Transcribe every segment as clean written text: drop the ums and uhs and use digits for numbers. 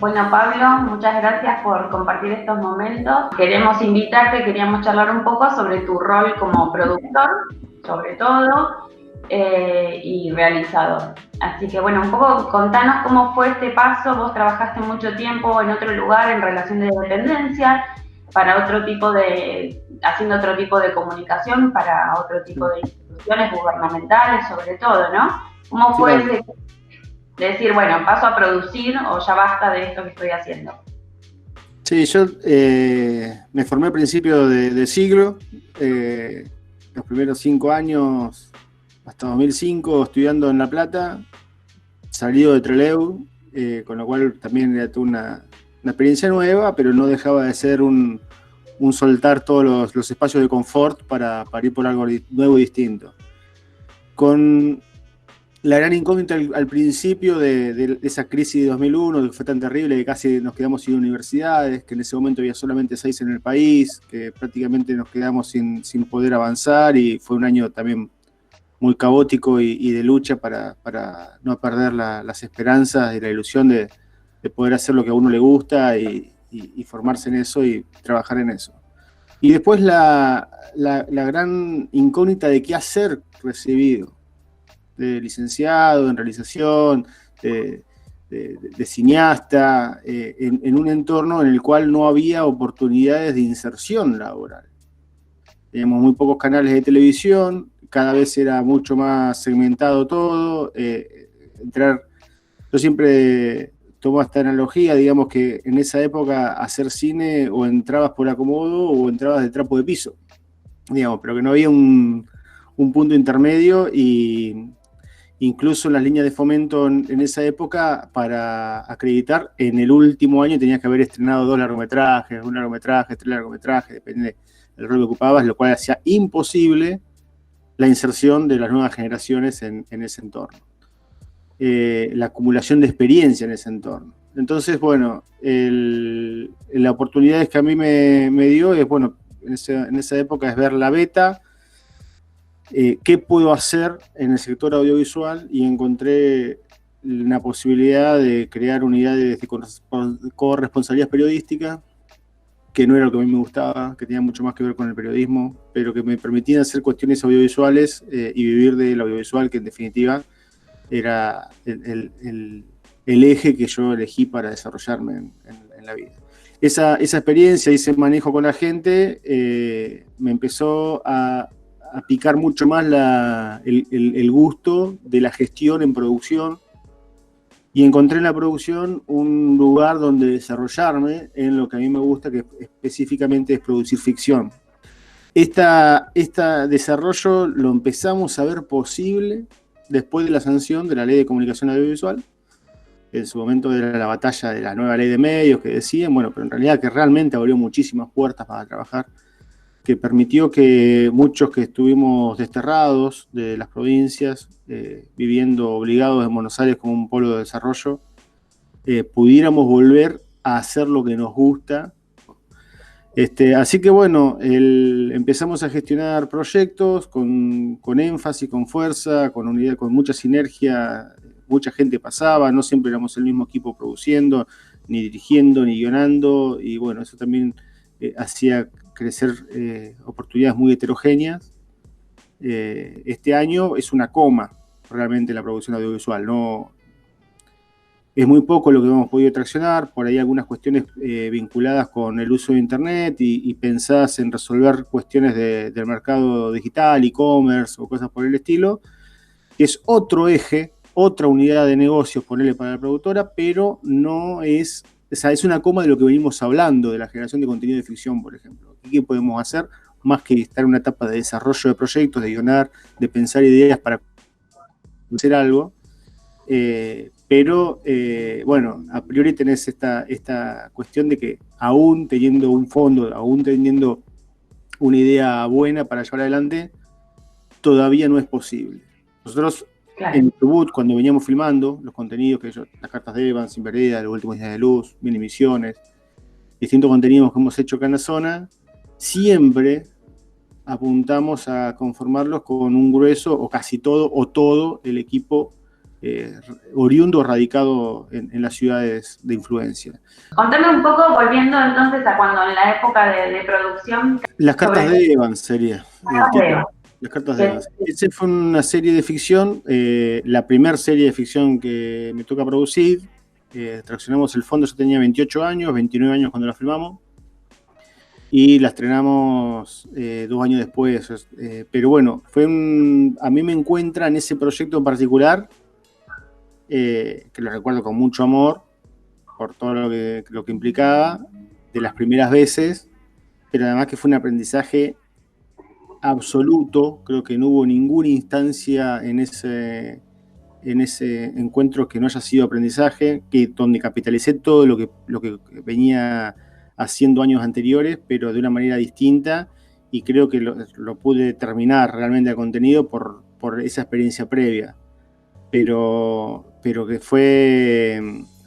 Bueno, Pablo, muchas gracias por compartir estos momentos. Queríamos charlar un poco sobre tu rol como productor, sobre todo, y realizador. Así que bueno, un poco contanos cómo fue este paso. Vos trabajaste mucho tiempo en otro lugar en relación de dependencia, haciendo otro tipo de comunicación para otro tipo de instituciones gubernamentales, sobre todo, ¿no? ¿Cómo fue Claro. ese de decir, bueno, paso a producir o ya basta de esto que estoy haciendo? Sí, yo me formé a principios de siglo, los primeros 5 años, hasta 2005, estudiando en La Plata, salido de Trelew, con lo cual también era toda una experiencia nueva, pero no dejaba de ser un soltar todos los espacios de confort para ir por algo nuevo y distinto. Con la gran incógnita al principio de esa crisis de 2001, que fue tan terrible que casi nos quedamos sin universidades, que en ese momento había solamente 6 en el país, que prácticamente nos quedamos sin poder avanzar, y fue un año también muy caótico y de lucha para no perder las esperanzas y la ilusión de poder hacer lo que a uno le gusta y formarse en eso y trabajar en eso. Y después la gran incógnita de qué hacer recibido, de licenciado en realización, de cineasta, en un entorno en el cual no había oportunidades de inserción laboral. Teníamos muy pocos canales de televisión, cada vez era mucho más segmentado todo. Yo siempre tomo esta analogía, digamos que en esa época hacer cine o entrabas por acomodo o entrabas de trapo de piso, digamos, pero que no había un punto intermedio. Y incluso en las líneas de fomento en esa época, para acreditar, en el último año tenías que haber estrenado 2 largometrajes, un largometraje, 3 largometrajes, depende del rol que ocupabas, lo cual hacía imposible la inserción de las nuevas generaciones en ese entorno. La acumulación de experiencia en ese entorno. Entonces, bueno, la oportunidad que a mí me dio es, bueno, en esa época es ver la beta, qué puedo hacer en el sector audiovisual, y encontré una posibilidad de crear unidades de corresponsabilidad periodística, que no era lo que a mí me gustaba, que tenía mucho más que ver con el periodismo, pero que me permitían hacer cuestiones audiovisuales y vivir del audiovisual, que en definitiva era el eje que yo elegí para desarrollarme en la vida. Esa experiencia y ese manejo con la gente me empezó a picar mucho más el gusto de la gestión en producción, y encontré en la producción un lugar donde desarrollarme en lo que a mí me gusta, que específicamente es producir ficción. Este desarrollo lo empezamos a ver posible después de la sanción de la Ley de Comunicación Audiovisual. En su momento era la batalla de la nueva ley de medios que decían, bueno, pero en realidad que realmente abrió muchísimas puertas para trabajar, que permitió que muchos que estuvimos desterrados de las provincias, viviendo obligados en Buenos Aires como un polo de desarrollo, pudiéramos volver a hacer lo que nos gusta. Así que bueno, empezamos a gestionar proyectos con énfasis, con fuerza, con unidad, con mucha sinergia. Mucha gente pasaba, no siempre éramos el mismo equipo produciendo, ni dirigiendo, ni guionando, y bueno, eso también hacía crecer oportunidades muy heterogéneas. Este año es una coma realmente la producción audiovisual, no, es muy poco lo que hemos podido traccionar, por ahí algunas cuestiones vinculadas con el uso de Internet y pensadas en resolver cuestiones del mercado digital, e-commerce o cosas por el estilo, que es otro eje, otra unidad de negocios, ponerle para la productora, pero no es, o sea, es una coma de lo que venimos hablando, de la generación de contenido de ficción, por ejemplo. ¿Qué podemos hacer más que estar en una etapa de desarrollo de proyectos, de guionar, de pensar ideas para hacer algo? Pero bueno, a priori tenés esta cuestión de que aún teniendo un fondo, aún teniendo una idea buena para llevar adelante, todavía no es posible. Nosotros Claro. en Chubut, cuando veníamos filmando los contenidos, las cartas de Evans, Sin Vereda, Los Últimos Días de Luz, Mini Misiones, distintos contenidos que hemos hecho acá en la zona, siempre apuntamos a conformarlos con un grueso o casi todo o todo el equipo oriundo radicado en las ciudades de influencia. Contame un poco, volviendo entonces a cuando en la época de producción. Las cartas de Evans sería el título. Las cartas de Evans. Esa fue una serie de ficción, la primera serie de ficción que me toca producir. Traccionamos el fondo, yo tenía 28 años, 29 años cuando la filmamos. Y la estrenamos 2 años después. Pero bueno, a mí me encuentra en ese proyecto en particular, que lo recuerdo con mucho amor, por todo lo que implicaba, de las primeras veces, pero además que fue un aprendizaje absoluto. Creo que no hubo ninguna instancia en ese encuentro que no haya sido aprendizaje, donde capitalicé todo lo que venía haciendo años anteriores, pero de una manera distinta, y creo que lo pude terminar realmente a contenido por esa experiencia previa. Pero que fue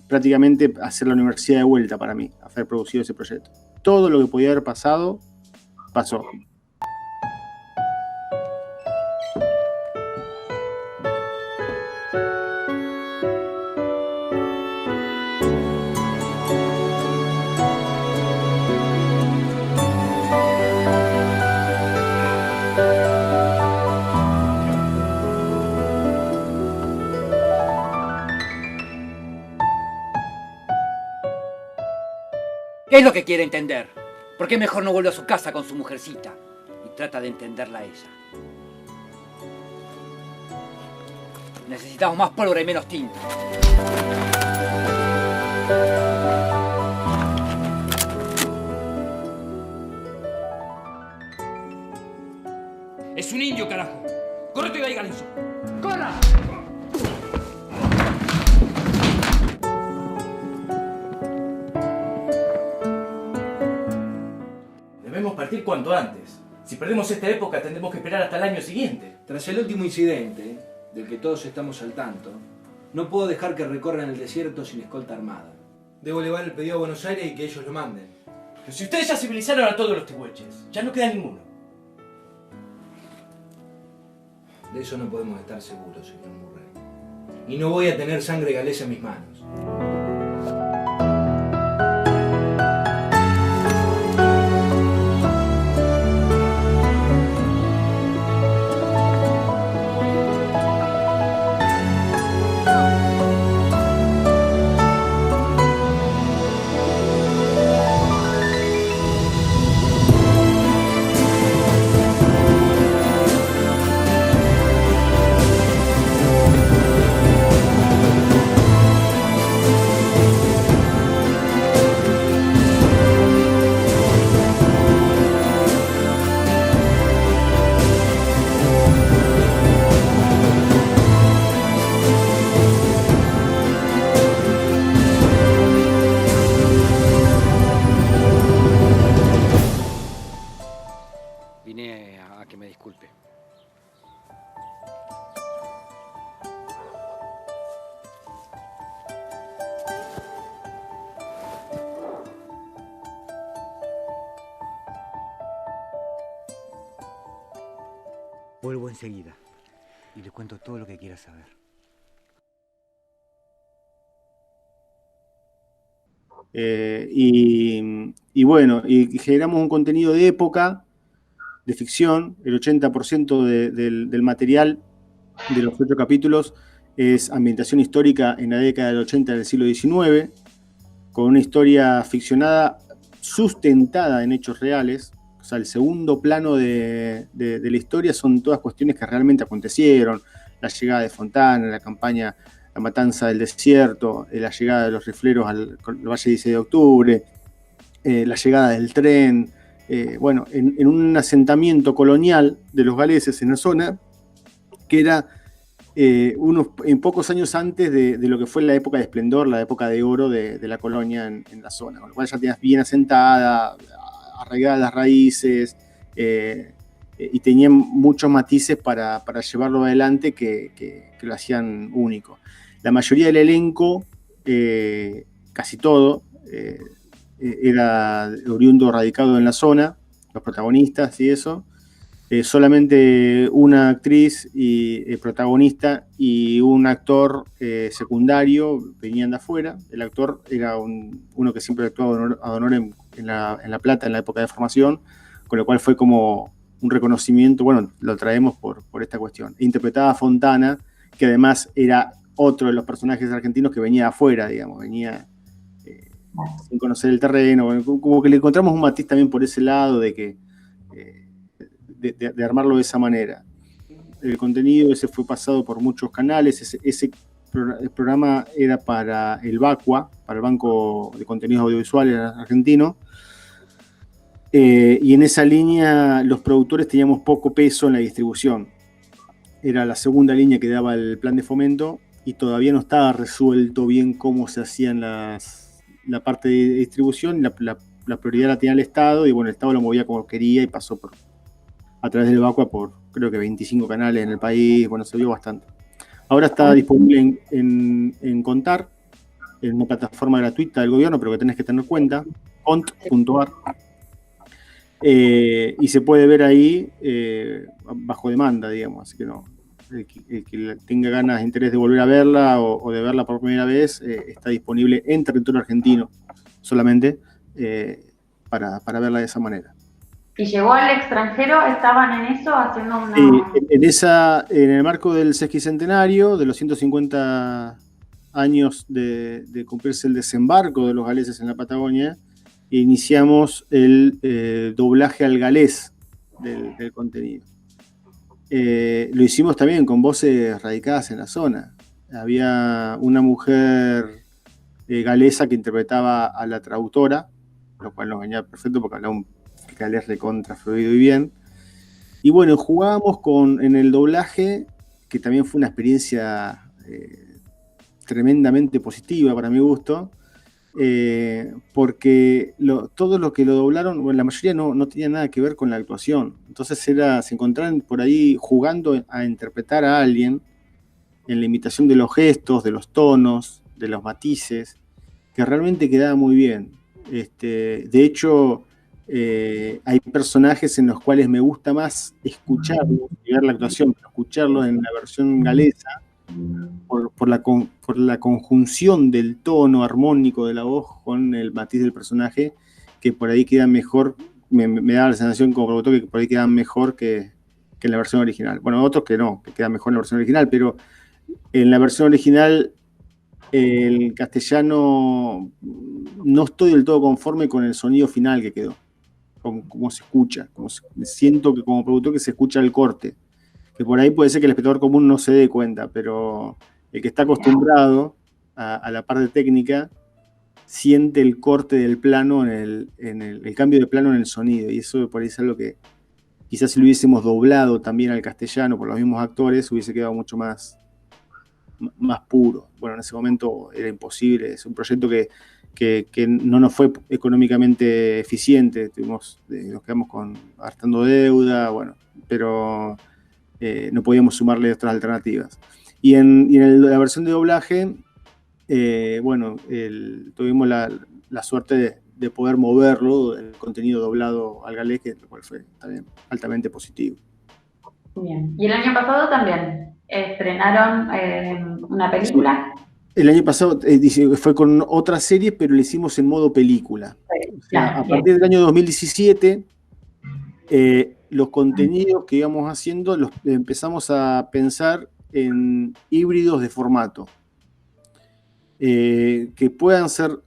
prácticamente hacer la universidad de vuelta para mí, haber producido ese proyecto. Todo lo que podía haber pasado, pasó. ¿Qué es lo que quiere entender? ¿Por qué mejor no vuelve a su casa con su mujercita? Y trata de entenderla a ella. Necesitamos más pólvora y menos tinta. Es un indio, carajo. ¡Córrete y digan eso! ¡Corra! Debemos partir cuanto antes. Si perdemos esta época, tendremos que esperar hasta el año siguiente. Tras el último incidente, del que todos estamos al tanto, no puedo dejar que recorran el desierto sin escolta armada. Debo elevar el pedido a Buenos Aires y que ellos lo manden. Pero si ustedes ya civilizaron a todos los tehuelches, ya no queda ninguno. De eso no podemos estar seguros, señor Murray. Y no voy a tener sangre galesa en mis manos. Vine a que me disculpe. Vuelvo enseguida y le cuento todo lo que quiera saber. Y bueno, y generamos un contenido de época, de ficción. El 80% del material de los 8 capítulos es ambientación histórica en la década del 80 del siglo XIX, con una historia ficcionada sustentada en hechos reales. O sea, el segundo plano de la historia son todas cuestiones que realmente acontecieron: la llegada de Fontana, la campaña, la matanza del desierto, la llegada de los rifleros al Valle 16 de Octubre, la llegada del tren, bueno, en un asentamiento colonial de los galeses en la zona, que era en pocos años antes de lo que fue la época de esplendor, la época de oro de la colonia en la zona, con lo cual ya tenías bien asentada, arraigadas las raíces, y tenían muchos matices para llevarlo adelante que lo hacían único. La mayoría del elenco, casi todo, era oriundo radicado en la zona, los protagonistas y eso. solamente una actriz y protagonista y un actor secundario venían de afuera. El actor era uno que siempre actuaba ad honorem en La Plata en la época de formación, con lo cual fue como un reconocimiento. Bueno, lo traemos por esta cuestión. Interpretaba a Fontana, que además era otro de los personajes argentinos que venía de afuera, digamos, venía sin conocer el terreno. Como que le encontramos un matiz también por ese lado de que de armarlo de esa manera. El contenido ese fue pasado por muchos canales. El programa era para el BACUA, para el Banco de Contenidos Audiovisuales argentino, y en esa línea los productores teníamos poco peso en la distribución. Era la segunda línea que daba el plan de fomento y todavía no estaba resuelto bien cómo se hacían la parte de distribución. La prioridad la tenía el Estado, y bueno, el Estado lo movía como quería y pasó a través del BACUA por creo que 25 canales en el país. Bueno, se vio bastante. Ahora está disponible en Contar, en una plataforma gratuita del gobierno, pero que tenés que tener cuenta, cont.ar, y se puede ver ahí bajo demanda, digamos, así que no, el que tenga ganas, interés de volver a verla o de verla por primera vez, está disponible en territorio argentino solamente, para verla de esa manera. ¿Y llegó al extranjero? ¿Estaban en eso haciendo una...? En el marco del sesquicentenario, de los 150 años de cumplirse el desembarco de los galeses en la Patagonia, iniciamos el doblaje al galés del contenido. Lo hicimos también con voces radicadas en la zona. Había una mujer galesa que interpretaba a la traductora, lo cual nos venía perfecto porque hablaba un galés recontra fluido y bien. Y bueno, jugábamos en el doblaje, que también fue una experiencia tremendamente positiva para mi gusto, porque todos los que lo doblaron, bueno, la mayoría no tenía nada que ver con la actuación. Entonces se encontraban por ahí jugando a interpretar a alguien en la imitación de los gestos, de los tonos, de los matices, que realmente quedaba muy bien. De hecho, hay personajes en los cuales me gusta más escucharlos y ver la actuación, pero escucharlos en la versión galesa por la conjunción del tono armónico de la voz con el matiz del personaje, que por ahí queda mejor. Me da la sensación como productor que por ahí quedan mejor que en la versión original. Bueno, otros que no, que quedan mejor en la versión original, pero en la versión original el castellano no estoy del todo conforme con el sonido final que quedó. Cómo se escucha, siento que como productor que se escucha el corte, que por ahí puede ser que el espectador común no se dé cuenta, pero el que está acostumbrado a la parte técnica siente el corte del plano el cambio de plano en el sonido, y eso por ahí es algo que quizás si lo hubiésemos doblado también al castellano por los mismos actores hubiese quedado mucho más puro. Bueno, en ese momento era imposible, es un proyecto que no nos fue económicamente eficiente, nos quedamos gastando deuda, bueno, pero no podíamos sumarle otras alternativas. Y en la versión de doblaje, bueno, tuvimos la suerte de poder moverlo, el contenido doblado al galés, lo cual fue también altamente positivo. Bien. ¿Y el año pasado también estrenaron una película? Sí. El año pasado fue con otra serie, pero lo hicimos en modo película. Sí, o sea, a partir del año 2017, los contenidos que íbamos haciendo los empezamos a pensar en híbridos de formato. Que puedan ser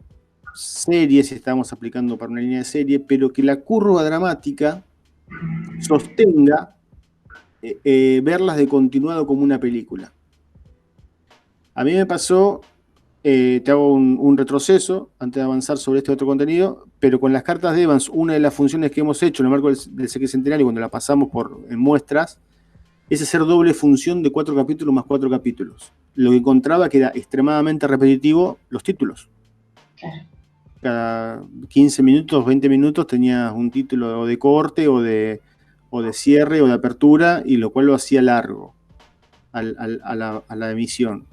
series, si estamos aplicando para una línea de serie, pero que la curva dramática sostenga verlas de continuado como una película. A mí me pasó, te hago un retroceso antes de avanzar sobre este otro contenido, pero con las cartas de Evans, una de las funciones que hemos hecho en el marco del sesquicentenario, cuando la pasamos en muestras, es hacer doble función de 4 capítulos más 4 capítulos. Lo que encontraba que era extremadamente repetitivo los títulos. Cada 15 minutos, 20 minutos tenías un título de corte o de cierre o de apertura, y lo cual lo hacía largo a la emisión.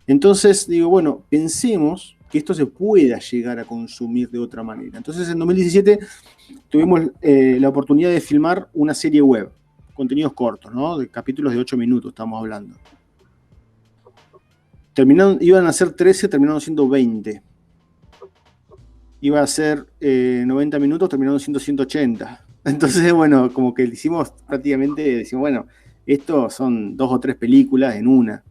Entonces digo, bueno, pensemos que esto se pueda llegar a consumir de otra manera. Entonces en 2017 tuvimos la oportunidad de filmar una serie web, contenidos cortos, ¿no? De capítulos de 8 minutos estamos hablando. Iban a ser 13, terminaron siendo 20. Iba a ser 90 minutos, terminaron siendo 180. Entonces, bueno, como que hicimos prácticamente, decimos, bueno, esto son 2 o 3 películas en una.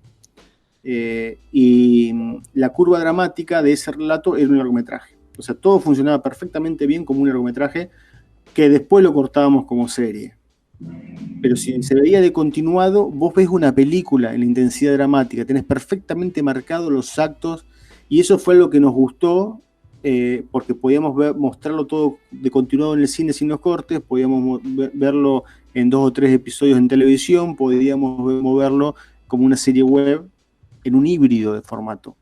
Y la curva dramática de ese relato era un largometraje. O sea, todo funcionaba perfectamente bien como un largometraje que después lo cortábamos como serie. Pero si se veía de continuado, vos ves una película en la intensidad dramática, tenés perfectamente marcados los actos, y eso fue lo que nos gustó, porque podíamos mostrarlo todo de continuado en el cine sin los cortes, podíamos verlo en 2 o 3 episodios en televisión, podíamos moverlo como una serie web, en un híbrido de formato.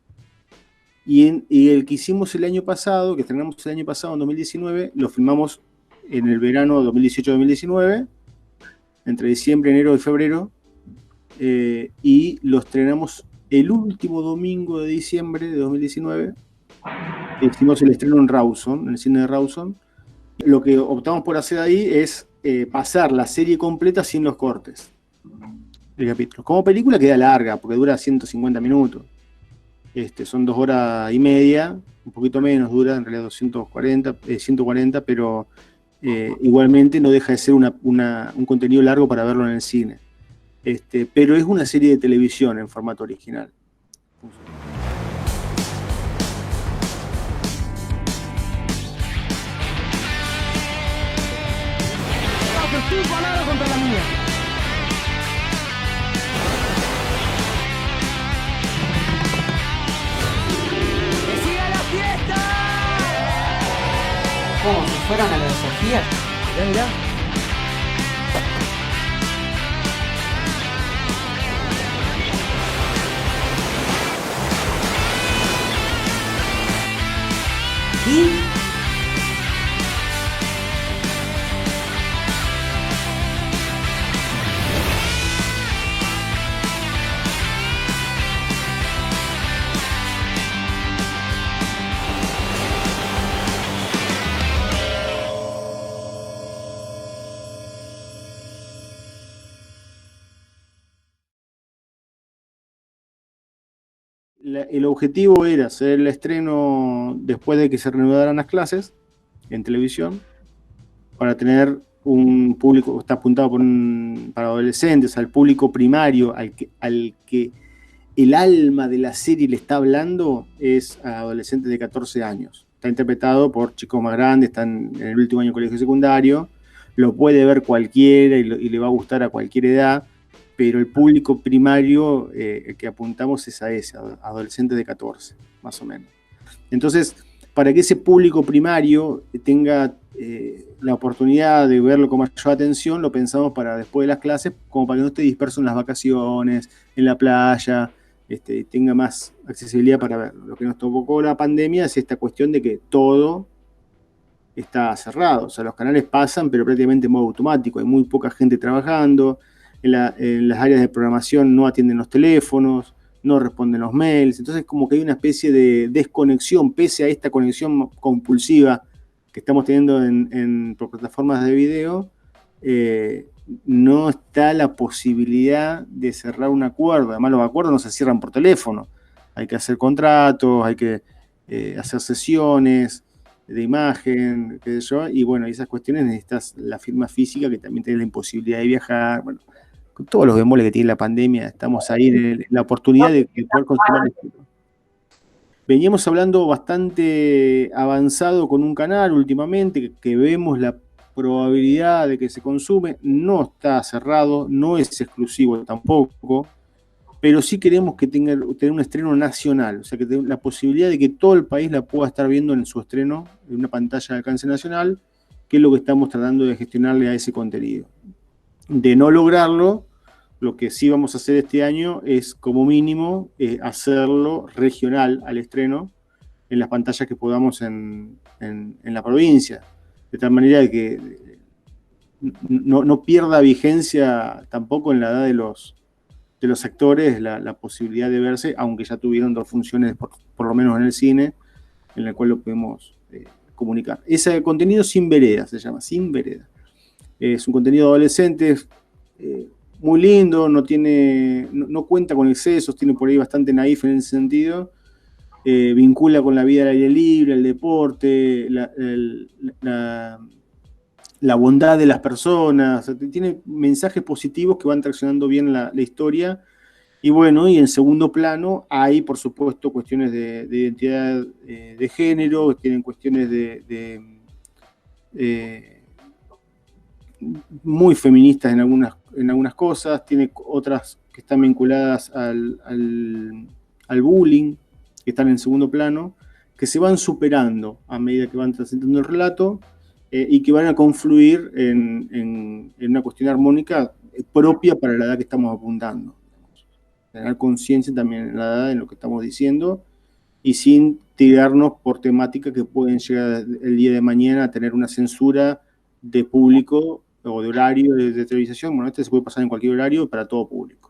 Y el que hicimos el año pasado, que estrenamos el año pasado, en 2019, lo filmamos en el verano 2018-2019, entre diciembre, enero y febrero, y lo estrenamos el último domingo de diciembre de 2019. Hicimos el estreno en Rawson, en el cine de Rawson. Lo que optamos por hacer ahí es pasar la serie completa sin los cortes de capítulos. Como película queda larga, porque dura 150 minutos. Son 2 horas y media, un poquito menos dura, en realidad 140, pero igualmente no deja de ser un contenido largo para verlo en el cine. Pero es una serie de televisión en formato original. Tu palabra contra la mía. ¡Que siga la fiesta! ¿Cómo? ¿Se fueron a la de Sofía? Mirá, mirá. ¿Y? El objetivo era hacer el estreno después de que se reanudaran las clases en televisión, para tener un público, está apuntado para adolescentes, al público primario, al que el alma de la serie le está hablando, es a adolescentes de 14 años. Está interpretado por chicos más grandes, están en el último año de colegio secundario, lo puede ver cualquiera y le va a gustar a cualquier edad, pero el público primario que apuntamos es a ese, adolescentes de 14, más o menos. Entonces, para que ese público primario tenga la oportunidad de verlo con mayor atención, lo pensamos para después de las clases, como para que no esté disperso en las vacaciones, en la playa, tenga más accesibilidad para verlo. Lo que nos tocó la pandemia es esta cuestión de que todo está cerrado, o sea, los canales pasan, pero prácticamente en modo automático, hay muy poca gente trabajando, en las áreas de programación no atienden los teléfonos, no responden los mails, entonces como que hay una especie de desconexión, pese a esta conexión compulsiva que estamos teniendo por plataformas de video, no está la posibilidad de cerrar un acuerdo. Además, los acuerdos no se cierran por teléfono, hay que hacer contratos, hay que hacer sesiones de imagen, qué sé yo, y bueno, esas cuestiones necesitas la firma física, que también tiene la imposibilidad de viajar. Bueno, con todos los bemoles que tiene la pandemia, estamos ahí en la oportunidad de poder continuar esto. Veníamos hablando bastante avanzado con un canal últimamente, que vemos la probabilidad de que se consume, no está cerrado, no es exclusivo tampoco, pero sí queremos que tener un estreno nacional, o sea, que tenga la posibilidad de que todo el país la pueda estar viendo en su estreno, en una pantalla de alcance nacional, que es lo que estamos tratando de gestionarle a ese contenido. De no lograrlo, lo que sí vamos a hacer este año es, como mínimo, hacerlo regional al estreno en las pantallas que podamos en la provincia, de tal manera de que no pierda vigencia tampoco en la edad de los actores la posibilidad de verse, aunque ya tuvieron 2 funciones, por lo menos en el cine, en la cual lo podemos comunicar. Ese contenido Sin Vereda se llama, Sin Vereda. Es un contenido adolescente, muy lindo, no cuenta con excesos, tiene por ahí bastante naif en ese sentido, vincula con la vida al aire libre, el deporte, la bondad de las personas, o sea, tiene mensajes positivos que van traccionando bien la historia. Y bueno, y en segundo plano hay, por supuesto, cuestiones de identidad de género, tienen cuestiones muy feministas en algunas cosas, tiene otras que están vinculadas al bullying, que están en segundo plano, que se van superando a medida que van trascendiendo el relato y que van a confluir en una cuestión armónica propia para la edad que estamos apuntando. Tener conciencia también en la edad en lo que estamos diciendo y sin tirarnos por temáticas que pueden llegar el día de mañana a tener una censura de público o de horario de televisación. Bueno, se puede pasar en cualquier horario para todo público.